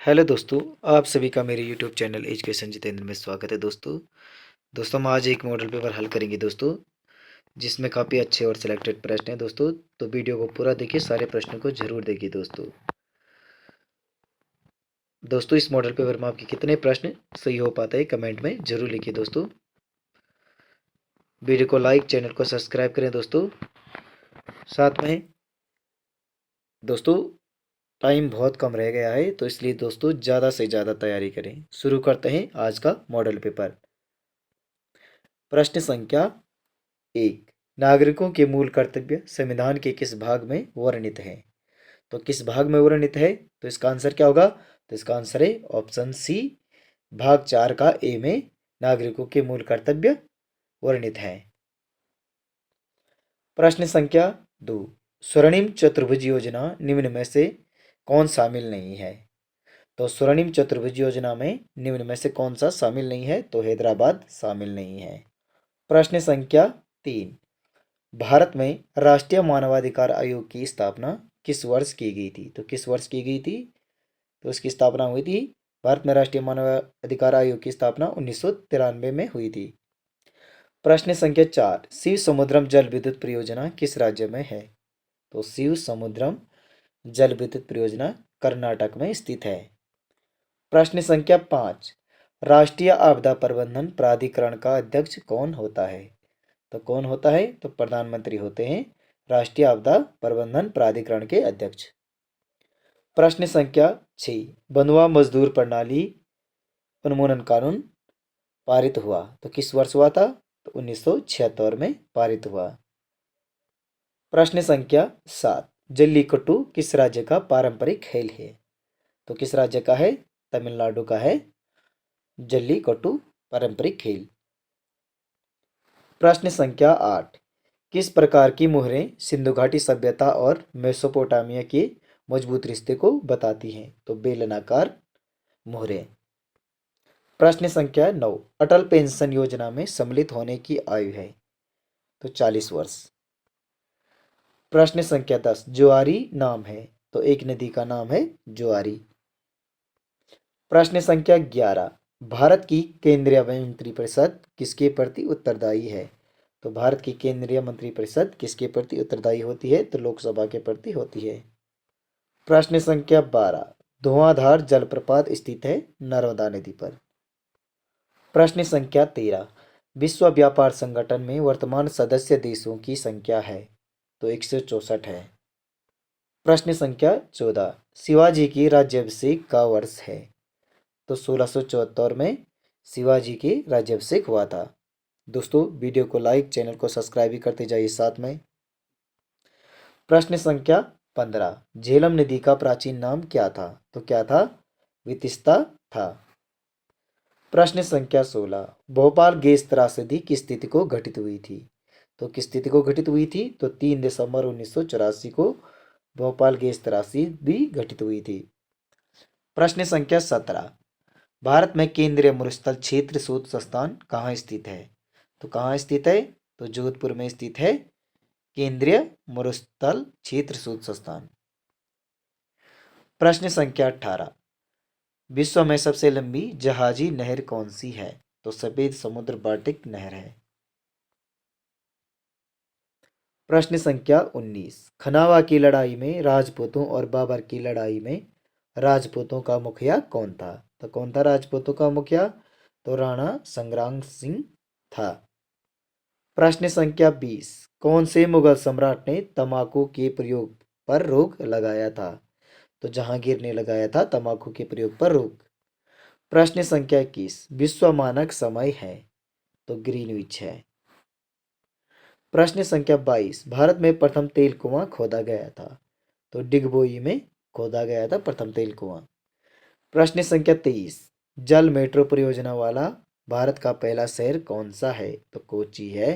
Hello दोस्तों, आप सभी का मेरे यूट्यूब चैनल एजुकेशन जितेंद्र में स्वागत है। दोस्तों हम आज एक मॉडल पेपर हल करेंगे दोस्तों, जिसमें काफ़ी अच्छे और सिलेक्टेड प्रश्न हैं दोस्तों। तो वीडियो को पूरा देखिए, सारे प्रश्नों को जरूर देखिए दोस्तों इस मॉडल पेपर में आपके कितने प्रश्न सही हो पाते हैं कमेंट में जरूर लिखिए दोस्तों। वीडियो को लाइक, चैनल को सब्सक्राइब करें दोस्तों। साथ में दोस्तों टाइम बहुत कम रह गया है, तो इसलिए दोस्तों ज़्यादा से ज़्यादा तैयारी करें। शुरू करते हैं आज का मॉडल पेपर। प्रश्न संख्या 1। नागरिकों के मूल कर्तव्य संविधान के किस भाग में वर्णित है? तो किस भाग में वर्णित है? तो इसका आंसर क्या होगा? तो इसका आंसर है ऑप्शन सी, भाग 4 का ए में नागरिकों के मूल कर्तव्य वर्णित है। प्रश्न संख्या 2। स्वर्णिम चतुर्भुज योजना निम्न में से कौन शामिल नहीं है? तो स्वर्णिम चतुर्भुज योजना में निम्न में से कौन सा शामिल नहीं है? तो हैदराबाद शामिल नहीं है। प्रश्न संख्या 3। भारत में राष्ट्रीय मानवाधिकार आयोग की स्थापना किस वर्ष की गई थी? तो किस वर्ष की गई थी? तो इसकी स्थापना हुई थी, भारत में राष्ट्रीय मानवाधिकार आयोग की स्थापना 1993 में हुई थी। प्रश्न संख्या 4। शिव समुद्रम जल विद्युत परियोजना किस राज्य में है? तो शिव समुद्रम जल विद्युत परियोजना कर्नाटक में स्थित है। प्रश्न संख्या 5। राष्ट्रीय आपदा प्रबंधन प्राधिकरण का अध्यक्ष कौन होता है? तो कौन होता है? तो प्रधानमंत्री होते हैं राष्ट्रीय आपदा प्रबंधन प्राधिकरण के अध्यक्ष। प्रश्न संख्या 6। बंधुआ मजदूर प्रणाली उन्मूलन कानून पारित हुआ तो किस वर्ष हुआ था? तो 1976 में पारित हुआ। प्रश्न संख्या 7। जल्लीकट्टू किस राज्य का पारंपरिक खेल है? तो किस राज्य का है? तमिलनाडु का है जल्लीकट्टू पारंपरिक खेल। प्रश्न संख्या 8। किस प्रकार की मुहरें सिंधु घाटी सभ्यता और मेसोपोटामिया के मजबूत रिश्ते को बताती हैं? तो बेलनाकार मुहरें। प्रश्न संख्या 9। अटल पेंशन योजना में सम्मिलित होने की आयु है? तो 40 वर्ष। प्रश्न संख्या 10। ज्वारी नाम है? तो एक नदी का नाम है ज्वारी। प्रश्न संख्या 11। भारत की केंद्रीय मंत्रिपरिषद किसके प्रति उत्तरदायी है? तो भारत की केंद्रीय मंत्रिपरिषद किसके प्रति उत्तरदायी होती है? तो लोकसभा के प्रति होती है। प्रश्न संख्या 12। धुआंधार जलप्रपात स्थित है नर्मदा नदी पर। प्रश्न संख्या 13। विश्व व्यापार संगठन में वर्तमान सदस्य देशों की संख्या है? तो 164 है। प्रश्न संख्या 14। शिवाजी की राज्याभिषेक का वर्ष है? तो 1674 में शिवाजी के राज्याभिषेक हुआ था। दोस्तों वीडियो को लाइक, चैनल को सब्सक्राइब भी करते जाइए साथ में। प्रश्न संख्या 15। झेलम नदी का प्राचीन नाम क्या था? तो क्या था? वितिस्ता था। प्रश्न संख्या 16। भोपाल गैस त्रासदी किस तिथि को घटित हुई थी? तो किस तिथि को घटित हुई थी? तो 3 दिसंबर 1984 को भोपाल गैस त्रासदी घटित हुई थी। प्रश्न संख्या 17। भारत में केंद्रीय मरुस्थल क्षेत्र शोध संस्थान कहाँ स्थित है? तो कहाँ स्थित है? तो जोधपुर में स्थित है केंद्रीय मरुस्थल क्षेत्र शोध संस्थान। प्रश्न संख्या 18। विश्व में सबसे लंबी जहाजी नहर कौन सी है? तो सफेद समुद्र बाल्टिक नहर है। प्रश्न संख्या 19। खनावा की लड़ाई में राजपूतों और बाबर की लड़ाई में राजपूतों का मुखिया कौन था? तो कौन था राजपूतों का मुखिया? तो राणा संग्राम सिंह था। प्रश्न संख्या 20। कौन से मुगल सम्राट ने तंबाकू के प्रयोग पर रोक लगाया था? तो जहांगीर ने लगाया था तंबाकू के प्रयोग पर रोक। प्रश्न संख्या 21। विश्व मानक समय है? तो ग्रीनविच है। प्रश्न संख्या 22। भारत में प्रथम तेल कुआं खोदा गया था? तो डिगबोई में खोदा गया था प्रथम तेल कुआं। प्रश्न संख्या 23। जल मेट्रो परियोजना वाला भारत का पहला शहर कौन सा है? तो कोची है।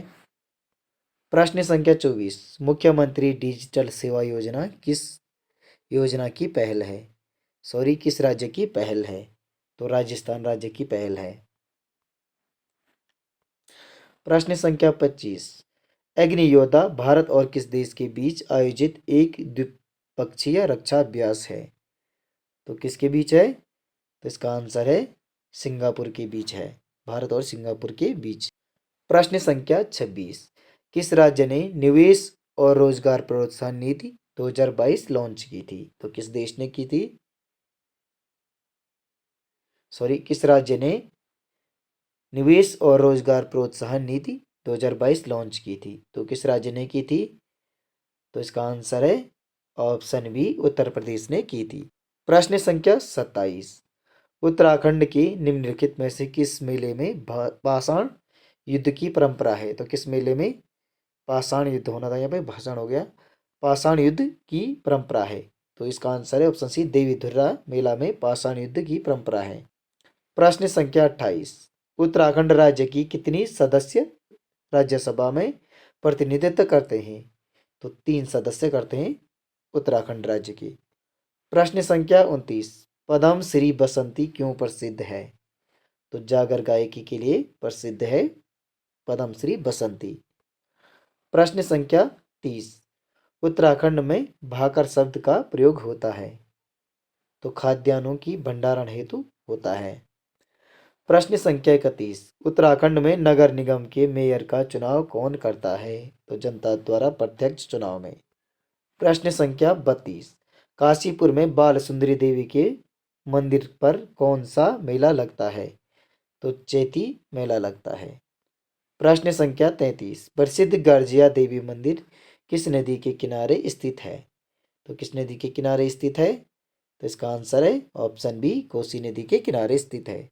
प्रश्न संख्या 24। मुख्यमंत्री डिजिटल सेवा योजना किस योजना की पहल है? किस राज्य की पहल है? तो राजस्थान राज्य की पहल है। प्रश्न संख्या 25। अग्नियोद्धा भारत और किस देश के बीच आयोजित एक द्विपक्षीय रक्षा अभ्यास है? तो किसके बीच है? तो इसका आंसर है सिंगापुर के बीच है, भारत और सिंगापुर के बीच। प्रश्न संख्या 26, किस राज्य ने निवेश और रोजगार प्रोत्साहन नीति 2022 लॉन्च की थी? तो किस देश ने की थी? किस राज्य ने निवेश और रोजगार प्रोत्साहन नीति 2022 लॉन्च की थी? तो किस राज्य ने की थी? तो इसका आंसर है ऑप्शन बी, उत्तर प्रदेश ने की थी। प्रश्न संख्या 27, उत्तराखंड के निम्नलिखित में से किस मेले में पाषाण युद्ध की परंपरा है? तो किस मेले में पाषाण युद्ध होना था, यहाँ पे भाषण हो गया, पाषाण युद्ध की परंपरा है? तो इसका आंसर है ऑप्शन सी, देवी धुर्रा मेला में पाषाण युद्ध की परंपरा है। प्रश्न संख्या 28, उत्तराखंड राज्य की कितनी सदस्य राज्यसभा में प्रतिनिधित्व करते हैं? तो 3 सदस्य करते हैं उत्तराखंड राज्य की। प्रश्न संख्या 29, पद्म श्री बसंती क्यों प्रसिद्ध है? तो जागर गायकी के लिए प्रसिद्ध है पद्म श्री बसंती। प्रश्न संख्या 30, उत्तराखंड में भाकर शब्द का प्रयोग होता है? तो खाद्यान्नों की भंडारण हेतु होता है। प्रश्न संख्या 31, उत्तराखंड में नगर निगम के मेयर का चुनाव कौन करता है? तो जनता द्वारा प्रत्यक्ष चुनाव में। प्रश्न संख्या 32, काशीपुर में बाल सुंदरी देवी के मंदिर पर कौन सा मेला लगता है? तो चैती मेला लगता है। प्रश्न संख्या 33, प्रसिद्ध गर्जिया देवी मंदिर किस नदी के किनारे स्थित है? तो किस नदी के किनारे स्थित है? तो इसका आंसर है ऑप्शन बी, कोसी नदी के किनारे स्थित है।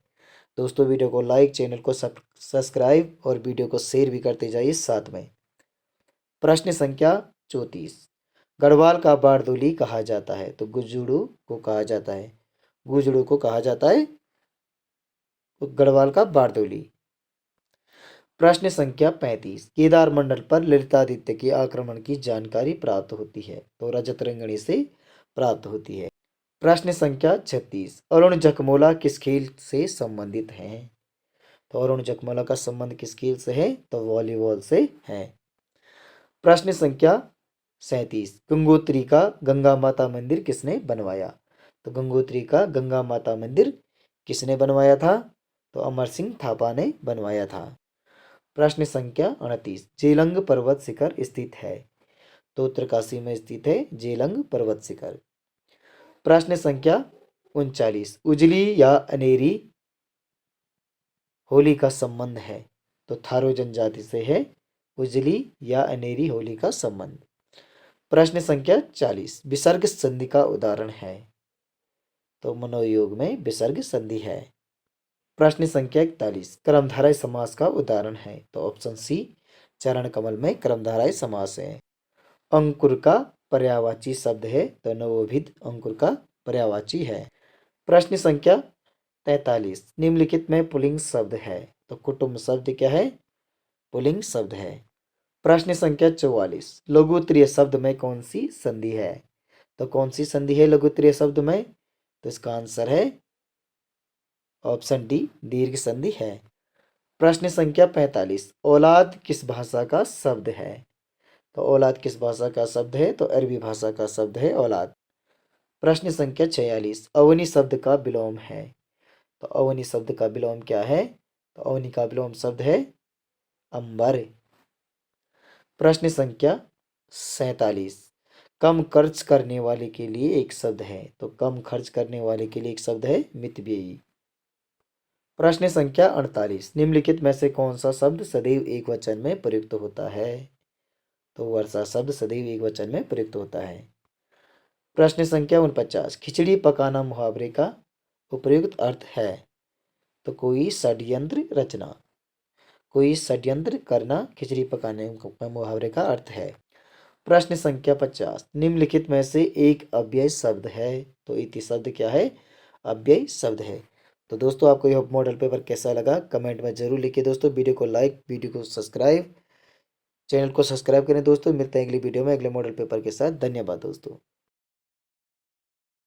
दोस्तों वीडियो को लाइक, चैनल को सब्सक्राइब और वीडियो को शेयर भी करते जाइए साथ में। प्रश्न संख्या 34, गढ़वाल का बारदोली कहा जाता है? तो गुजुड़ू को कहा जाता है, गुजुड़ू को कहा जाता है गढ़वाल का बारदोली। प्रश्न संख्या 35, केदार मंडल पर ललितादित्य के आक्रमण की जानकारी प्राप्त होती है? तो रजत रंगणी से प्राप्त होती है। प्रश्न संख्या 36, अरुण जकमोला किस खेल से संबंधित हैं? तो अरुण जकमोला का संबंध किस खेल से है? तो वॉलीबॉल से है। प्रश्न संख्या 37, गंगोत्री का गंगा माता मंदिर किसने बनवाया? तो गंगोत्री का गंगा माता मंदिर किसने बनवाया था? तो अमर सिंह थापा ने बनवाया था। प्रश्न संख्या 29, जेलंग पर्वत शिखर स्थित है? तो उत्तरकाशी में स्थित है जेलंग पर्वत शिखर। प्रश्न संख्या 39, उजली या अनेरी होली का संबंध है? तो थारो जनजाति से है उजली या अनेरी होली का संबंध। प्रश्न संख्या 40, विसर्ग संधि का उदाहरण है? तो मनोयोग में विसर्ग संधि है। प्रश्न संख्या 41, कर्मधारय समास का उदाहरण है? तो ऑप्शन सी, चरण कमल में कर्मधारय समास है। अंकुर का पर्यायवाची शब्द है? तो नवोभिध अंकुर का पर्यायवाची है। प्रश्न संख्या 43, निम्नलिखित में पुल्लिंग शब्द है? तो कुटुंब शब्द क्या है? पुल्लिंग शब्द है। प्रश्न संख्या 44, लघुत्तरीय शब्द में कौन सी संधि है? तो कौन सी संधि है लघुत्तरीय शब्द में? तो इसका आंसर है ऑप्शन डी, दीर्घ संधि है। प्रश्न संख्या 45, औलाद किस भाषा का शब्द है? तो औलाद किस भाषा का शब्द है? तो अरबी भाषा का शब्द है औलाद। प्रश्न संख्या 46, अवनी शब्द का विलोम है? तो अवनी शब्द का विलोम क्या है? तो अवनी का विलोम शब्द है अंबर। प्रश्न संख्या 47, कम खर्च करने वाले के लिए एक शब्द है? तो कम खर्च करने वाले के लिए एक शब्द है मितव्ययी। प्रश्न संख्या 48, निम्नलिखित में से कौन सा शब्द सदैव एक वचन में प्रयुक्त होता है? तो वर्षा शब्द सदैव एक वचन में प्रयुक्त होता है। प्रश्न संख्या 49, खिचड़ी पकाना मुहावरे का उपयुक्त अर्थ है? तो कोई षड्यंत्र रचना, कोई षड्यंत्र करना खिचड़ी पकाने का मुहावरे का अर्थ है। प्रश्न संख्या 50, निम्नलिखित में से एक अव्यय शब्द है? तो इति शब्द क्या है? अव्यय शब्द है। तो दोस्तों आपको यह मॉडल पेपर कैसा लगा कमेंट में जरूर लिखिए। दोस्तों वीडियो को लाइक, वीडियो को सब्सक्राइब, चैनल को सब्सक्राइब करें। दोस्तों मिलते हैं अगली वीडियो में अगले मॉडल पेपर के साथ। धन्यवाद दोस्तों।